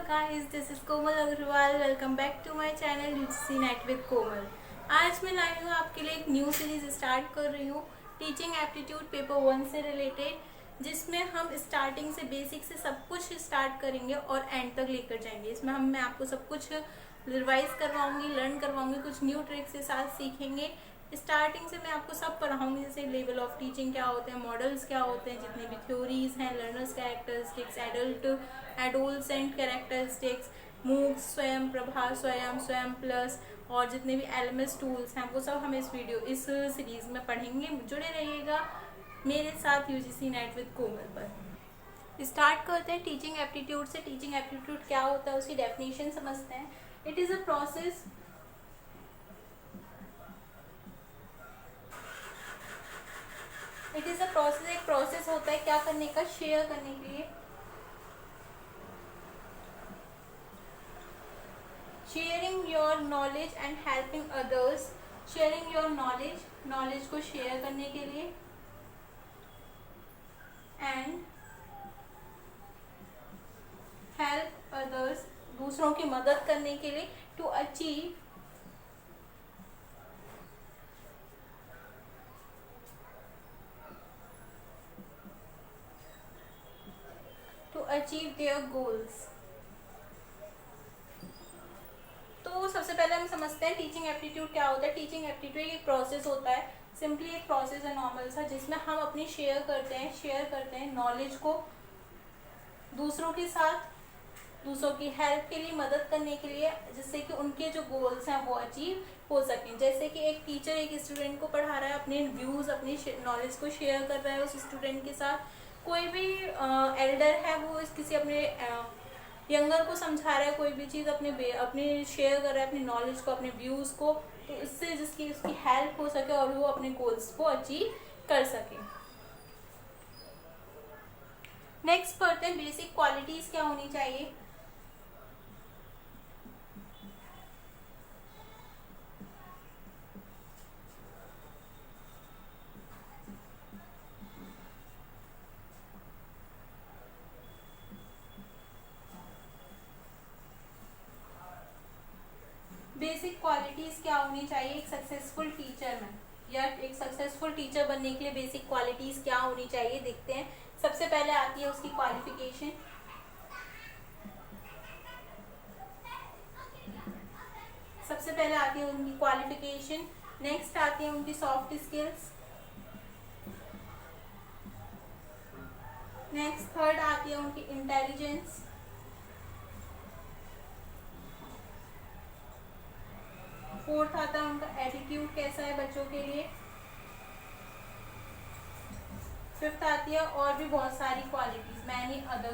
guys, this is Komal Agarwal. Welcome back to my channel UGC NET with Komal. आज मैं लाई हूँ आपके लिए एक न्यू सीरीज स्टार्ट कर रही हूँ टीचिंग एप्टीट्यूड पेपर 1 से रिलेटेड, जिसमें हम स्टार्टिंग से बेसिक से सब कुछ स्टार्ट करेंगे और एंड तक लेकर जाएंगे. इसमें मैं आपको सब कुछ रिवाइज करवाऊंगी, लर्न करवाऊंगी, कुछ न्यू ट्रिक्स के साथ सीखेंगे. स्टार्टिंग से मैं आपको सब पढ़ाऊंगी, जैसे लेवल ऑफ टीचिंग क्या होते हैं, मॉडल्स क्या होते हैं, जितने भी थ्योरीज हैं, लर्नर्स कैरेक्टरिस्टिक्स, एडोलसेंट कैरेक्टरिस्टिक्स, मूक, स्वयं प्रभा, स्वयं प्लस और जितने भी एलएमएस टूल्स हैं वो सब हम इस सीरीज में पढ़ेंगे. जुड़े रहिएगा मेरे साथ यूजीसी नेट विद कोमल पर. स्टार्ट करते हैं टीचिंग एप्टीट्यूड से. टीचिंग एप्टीट्यूड क्या होता है उसकी डेफिनेशन समझते हैं. इट इज़ अ प्रोसेस एक प्रोसेस होता है क्या करने का, शेयर करने के लिए. Sharing your knowledge and helping others. Sharing your knowledge को शेयर करने के लिए एंड हेल्प अदर्स, दूसरों की मदद करने के लिए. To achieve their goals. तो सबसे पहले हम समझते हैं टीचिंग एप्टीट्यूड क्या होता है. टीचिंग एप्टीट्यूड एक प्रोसेस होता है, सिंपली एक प्रोसेस है नॉर्मल सा, जिसमें हम अपनी शेयर करते हैं नॉलेज को दूसरों के साथ, दूसरों की हेल्प के लिए, मदद करने के लिए, जिससे कि उनके जो गोल्स हैं वो अचीव हो सकें. जैसे कि एक टीचर एक स्टूडेंट को पढ़ा रहा है, अपने व्यूज़, अपनी नॉलेज को शेयर कर रहा है उस स्टूडेंट के साथ. कोई भी एल्डर है वो किसी अपने यंगर को समझा रहा है कोई भी चीज़, अपने शेयर कर रहा है अपनी नॉलेज को, अपने व्यूज़ को, तो इससे जिसकी उसकी हेल्प हो सके और वो अपने गोल्स को अचीव कर सके. नेक्स्ट पढ़ते हैं बेसिक क्वालिटीज़ क्या होनी चाहिए. बेसिक क्वालिटीज़ क्या होनी चाहिए एक सक्सेसफुल टीचर में, या एक सक्सेसफुल टीचर बनने के लिए बेसिक क्वालिटीज़ क्या होनी चाहिए देखते हैं. सबसे पहले आती है उसकी क्वालिफिकेशन. नेक्स्ट आती है उनकी सॉफ्ट स्किल्स. नेक्स्ट थर्ड आती है उनकी इंटेलिजेंस. फोर्थ आता है उनका एटीट्यूड कैसा है बच्चों के लिए. फिफ्थ आती है और भी बहुत सारी क्वालिटीज, मैनी अदर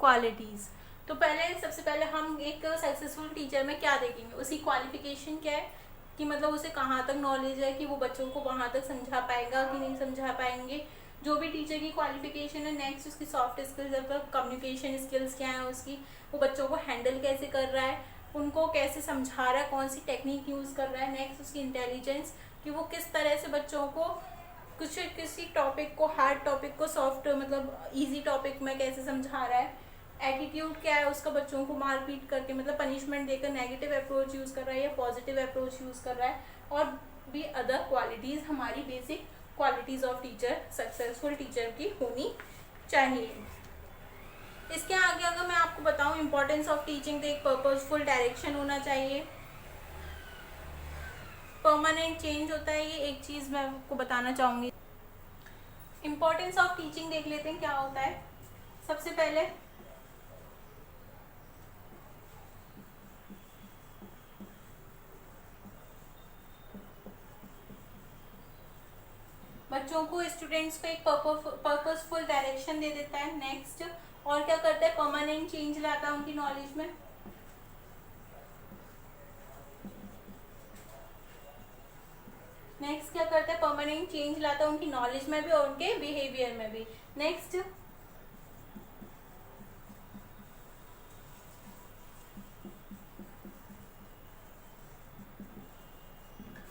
क्वालिटीज. तो सबसे पहले हम एक सक्सेसफुल टीचर में क्या देखेंगे, उसकी क्वालिफिकेशन क्या है, कि मतलब उसे कहाँ तक नॉलेज है, कि वो बच्चों को वहाँ तक समझा पाएगा कि नहीं समझा पाएंगे, जो भी टीचर की क्वालिफिकेशन है. नेक्स्ट उसकी सॉफ्ट स्किल्स, मतलब कम्युनिकेशन स्किल्स क्या है उसकी, वो बच्चों को हैंडल कैसे कर रहा है, उनको कैसे समझा रहा है, कौन सी टेक्निक यूज़ कर रहा है. नेक्स्ट उसकी इंटेलिजेंस, कि वो किस तरह से बच्चों को किसी टॉपिक को, हार्ड टॉपिक को सॉफ्ट मतलब इजी टॉपिक में कैसे समझा रहा है. एटीट्यूड क्या है उसका, बच्चों को मारपीट करके मतलब पनिशमेंट देकर नेगेटिव अप्रोच यूज़ कर रहा है या पॉजिटिव अप्रोच यूज़ कर रहा है. और भी अदर क्वालिटीज़ हमारी basic qualities of teacher, successful teacher की होनी चाहिए. इसके आगे अगर मैं आपको बताऊं इंपॉर्टेंस ऑफ टीचिंग, तो एक पर्पसफुल डायरेक्शन होना चाहिए. परमानेंट चेंज होता है, ये एक चीज़ मैं आपको बताना चाहूँगी. इंपॉर्टेंस ऑफ टीचिंग देख लेते हैं क्या होता है. सबसे पहले बच्चों को, स्टूडेंट्स को एक पर्पसफुल डायरेक्शन दे देता है. नेक्स्ट और क्या करता है, परमानेंट चेंज लाता है उनकी नॉलेज में. नेक्स्ट क्या करता है, परमानेंट चेंज लाता है उनकी नॉलेज में भी और उनके बिहेवियर में भी. नेक्स्ट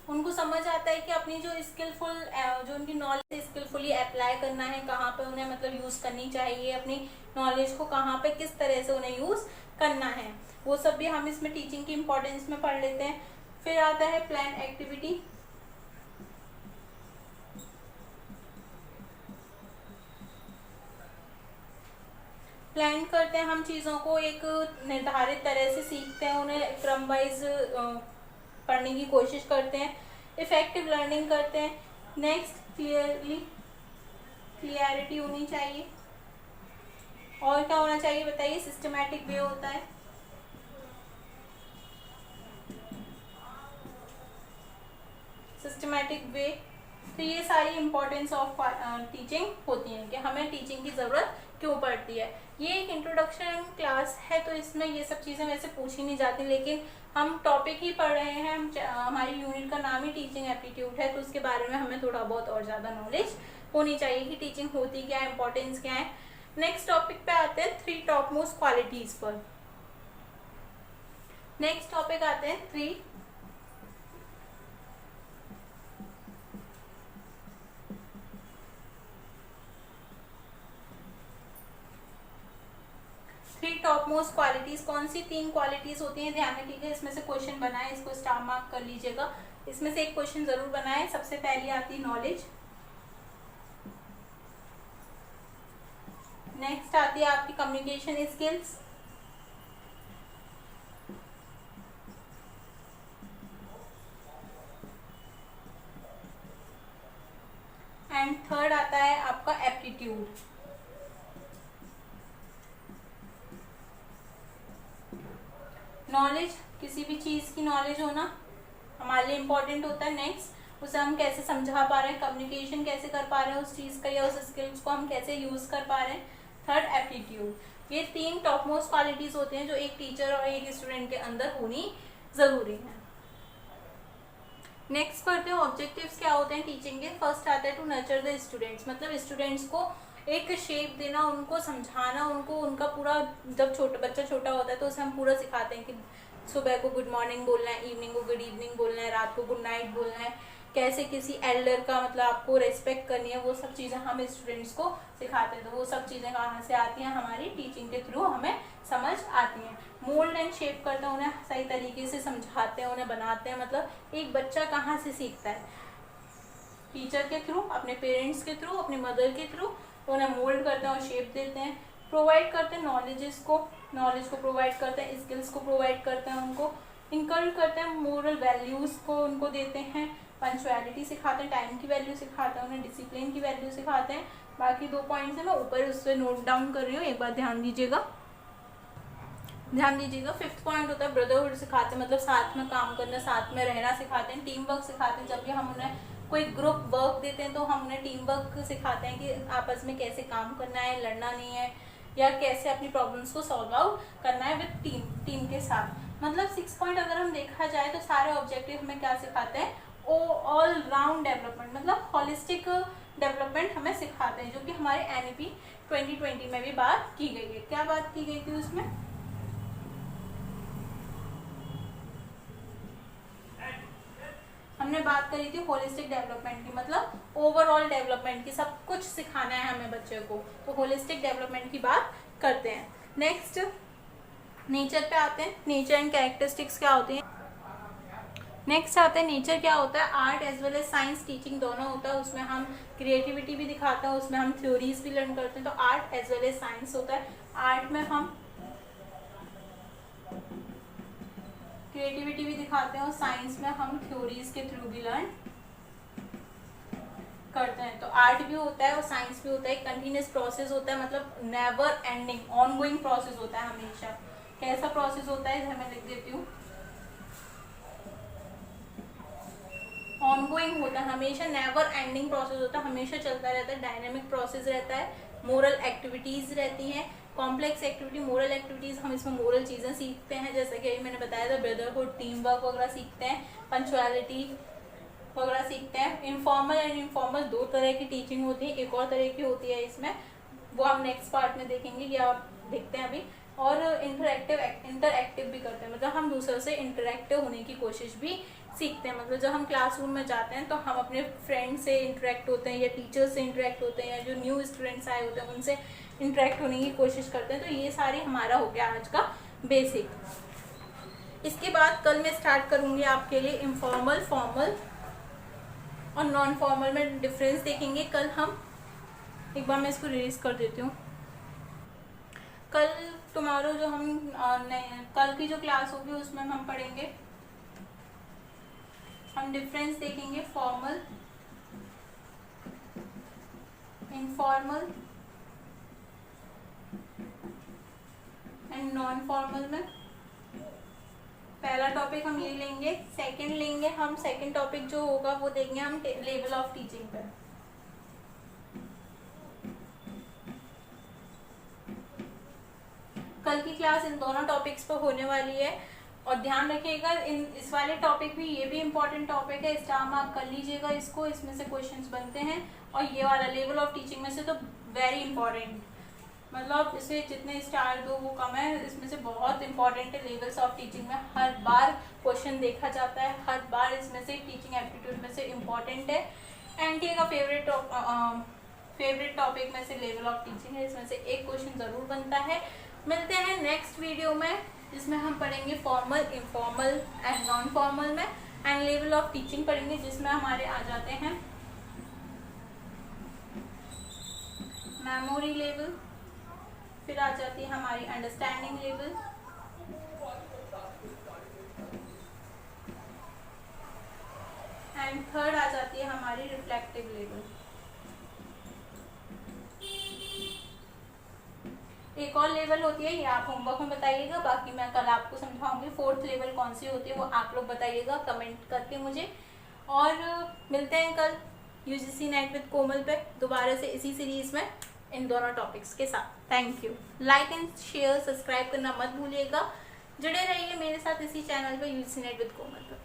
उनको समझ आता है कि अपनी जो स्किलफुल जो उनकी नॉलेज स्किलफुली अप्लाई करना है, कहाँ पे उन्हें मतलब यूज़ करनी चाहिए, अपनी नॉलेज को कहाँ पे किस तरह से उन्हें यूज़ करना है, वो सब भी हम इसमें टीचिंग की इम्पोर्टेंस में पढ़ लेते हैं। फिर आता है प्लान एक्टिविटी। प्लान करते हैं हम चीज़ों को, एक निर्धारित तरह से सीखते हैं, उन्हें क्रम वाइज पढ़ने की कोशिश करते हैं, इफेक्टिव लर्निंग करते हैं। नेक्स्ट क्लियरिटी होनी चाहिए। और क्या होना चाहिए बताइए? सिस्टमैटिक वे होता है। Systematic way. तो ये सारी इम्पोर्टेंस ऑफ टीचिंग होती है कि हमें टीचिंग की ज़रूरत क्यों पड़ती है। ये एक इंट्रोडक्शन क्लास है, तो इसमें ये सब चीज़ें वैसे पूछी नहीं जाती, लेकिन हम टॉपिक ही पढ़ रहे हैं, हमारी यूनिट का नाम ही टीचिंग एप्टीट्यूड है, तो उसके बारे में हमें थोड़ा बहुत और ज़्यादा नॉलेज होनी चाहिए कि टीचिंग होती क्या है, इंपॉर्टेंस क्या है। नेक्स्ट टॉपिक पे आते हैं 3 टॉप मोस्ट क्वालिटीज़ पर। नेक्स्ट टॉपिक आते हैं 3 टॉप मोस्ट क्वालिटीज। कौन सी 3 क्वालिटीज होती हैं, ध्यान रखिएगा। इसमें से क्वेश्चन बनाए, इसको स्टार मार्क कर लीजिएगा। इसमें से एक क्वेश्चन जरूर बनाए। सबसे पहली आती है नॉलेज, नेक्स्ट आती है आपकी कम्युनिकेशन स्किल्स, एंड थर्ड आता है आपका एप्टीट्यूड। नॉलेज, किसी भी चीज़ की नॉलेज होना हमारे लिए इम्पोर्टेंट होता है। नेक्स्ट, उसे हम कैसे समझा पा रहे हैं, कम्युनिकेशन कैसे कर पा रहे हैं उस चीज़ का, या उस स्किल्स को हम कैसे यूज़ कर पा रहे हैं। Third, aptitude. ये 3 टॉप मोस्ट क्वालिटीज़ होते हैं जो एक टीचर और एक स्टूडेंट के अंदर होनी ज़रूरी है। नेक्स्ट करते हैं ऑब्जेक्टिव्स क्या होते हैं टीचिंग के। फर्स्ट आता है टू नर्चर द स्टूडेंट्स, मतलब स्टूडेंट्स को एक शेप देना, उनको समझाना, उनको उनका पूरा, जब बच्चा छोटा होता है तो उसे हम पूरा सिखाते हैं कि सुबह को गुड मॉर्निंग बोलना है, इवनिंग को गुड इवनिंग बोलना है, रात को गुड नाइट बोलना है, कैसे किसी एल्डर का मतलब आपको रेस्पेक्ट करनी है, वो सब चीज़ें हम स्टूडेंट्स को सिखाते हैं। तो वो सब चीज़ें कहाँ से आती हैं? हमारी टीचिंग के थ्रू हमें समझ आती हैं। मोल्ड एंड शेप करते हैं, उन्हें सही तरीके से समझाते हैं, उन्हें बनाते हैं। मतलब एक बच्चा कहाँ से सीखता है? टीचर के थ्रू, अपने पेरेंट्स के थ्रू, अपने मदर के थ्रू। उन्हें मोल्ड करते हैं और शेप देते हैं। प्रोवाइड करते हैं नॉलेज को प्रोवाइड करते हैं, स्किल्स को प्रोवाइड करते हैं उनको। इंकल्ट करते हैं मोरल वैल्यूज़ को उनको देते हैं। पंक्चुअलिटी सिखाते हैं, टाइम की वैल्यू सिखाते हैं, उन्हें डिसिप्लिन की वैल्यू सिखाते हैं। बाकी 2 पॉइंट्स हैं, मैं ऊपर उससे नोट डाउन कर रही हूँ, एक बार ध्यान दीजिएगा। 5th पॉइंट होता है ब्रदरहुड सिखाते हैं, मतलब साथ में काम करना, साथ में रहना सिखाते हैं। टीम वर्क सिखाते हैं, जब भी हम उन्हें कोई ग्रुप वर्क देते हैं तो हम उन्हें टीम वर्क सिखाते हैं कि आपस में कैसे काम करना है, लड़ना नहीं है, या कैसे अपनी प्रॉब्लम्स को सॉल्व आउट करना है विद टीम के साथ। मतलब 6 पॉइंट अगर हम देखा जाए तो सारे ऑब्जेक्टिव हमें क्या सिखाते हैं? ऑल राउंड डेवलपमेंट, मतलब होलिस्टिक डेवलपमेंट हमें सिखाते हैं, जो कि हमारे NEP 2020 में भी बात की गई है। क्या बात की गई थी उसमें? हमने बात करी थी होलिस्टिक डेवलपमेंट की, मतलब ओवरऑल डेवलपमेंट की, सब कुछ सिखाना है हमें बच्चे को, तो होलिस्टिक डेवलपमेंट की बात करते हैं। नेक्स्ट नेचर पे आते हैं। नेचर एंड कैरेक्टरिस्टिक्स क्या होती हैं? नेक्स्ट आते हैं नेचर क्या होता है। Art as well as science teaching दोनों होता है, उसमें हम क्रिएटिविटी भी दिखाते हैं, उसमें हम थ्योरीज भी लर्न करते हैं, तो art as well as science होता है। आर्ट में हम क्रिएटिविटी भी दिखाते हैं और साइंस में हम थ्योरीज के थ्रू भी लर्न करते हैं। तो आर्ट भी होता है और साइंस भी होता है, कंटिन्यूस प्रोसेस होता है, मतलब नेवर एंडिंग ऑनगोइंग प्रोसेस होता है हमेशा। कैसा प्रोसेस होता है, इधर मैं लिख देती हूँ, ऑनगोइंग होता है हमेशा, नेवर एंडिंग प्रोसेस होता है, हमेशा चलता रहता है, डायनेमिक प्रोसेस रहता है। मोरल एक्टिविटीज़ रहती हैं, कॉम्प्लेक्स एक्टिविटी, मोरल एक्टिविटीज़, हम इसमें मोरल चीज़ें सीखते हैं, जैसे कि मैंने बताया था ब्रदरहुड, टीम वर्क वगैरह सीखते हैं, पंक्चुअलिटी वगैरह सीखते हैं। इनफॉर्मल एंड इनफॉर्मल 2 तरह की टीचिंग होती है, एक और तरह की होती है इसमें, वो हम नेक्स्ट पार्ट में देखेंगे, या देखते हैं अभी। और इंटरएक्टिव भी करते हैं, मतलब हम दूसरों से इंटरएक्टिव होने की कोशिश भी सीखते हैं। मतलब जब हम क्लासरूम में जाते हैं तो हम अपने फ्रेंड से इंटरेक्ट होते हैं या टीचर से इंटरेक्ट होते हैं या जो न्यू स्टूडेंट्स आए होते हैं उनसे इंटरेक्ट होने की कोशिश करते हैं। तो ये सारे हमारा हो गया आज का बेसिक। इसके बाद कल मैं स्टार्ट करूँगी आपके लिए इनफॉर्मल, फॉर्मल और नॉन फॉर्मल में डिफरेंस देखेंगे। कल हम एक बार मैं इसको रिलीज कर देती हूँ। कल टुमारो जो हम कल की जो क्लास होगी उसमें हम पढ़ेंगे, हम डिफरेंस देखेंगे formal, informal and non formal में। पहला टॉपिक हम ये लेंगे। सेकंड लेंगे हम, सेकंड टॉपिक जो होगा वो देंगे हम लेवल ऑफ टीचिंग पर। कल की क्लास इन दोनों टॉपिक्स पर होने वाली है और ध्यान रखिएगा इस वाले टॉपिक भी, ये भी इम्पोर्टेंट टॉपिक है, स्टार मार्क कर लीजिएगा इसको, इसमें से क्वेश्चंस बनते हैं। और ये वाला लेवल ऑफ टीचिंग में से तो वेरी इंपॉर्टेंट, मतलब इसे जितने स्टार दो वो कम है, इसमें से बहुत इंपॉर्टेंट है। लेवल्स ऑफ टीचिंग में हर बार क्वेश्चन देखा जाता है, हर बार इसमें से टीचिंग एप्टीट्यूड में से इम्पॉर्टेंट है। एनटीए का फेवरेट टॉपिक में से लेवल ऑफ टीचिंग है, इसमें से एक क्वेश्चन जरूर बनता है। मिलते हैं नेक्स्ट वीडियो में जिसमें हम पढ़ेंगे formal, informal and non formal में, एंड लेवल ऑफ टीचिंग पढ़ेंगे जिसमें हमारे आ जाते हैं मेमोरी लेवल, फिर आ जाती है हमारी अंडरस्टैंडिंग लेवल, एंड थर्ड आ जाती है हमारी रिफ्लेक्टिव लेवल। एक और लेवल होती है, ये आप होमवर्क में बताइएगा, बाकी मैं कल आपको समझाऊंगी। फोर्थ लेवल कौन सी होती है वो आप लोग बताइएगा कमेंट करके मुझे। और मिलते हैं कल यूजीसी नेट विद कोमल पे दोबारा से इसी सीरीज में इन दोनों टॉपिक्स के साथ। Thank you. Like and share, subscribe करना मत भूलिएगा। जुड़े रहिए मेरे साथ इसी चैनल पे यूजीसी नेट विद कोमल पर।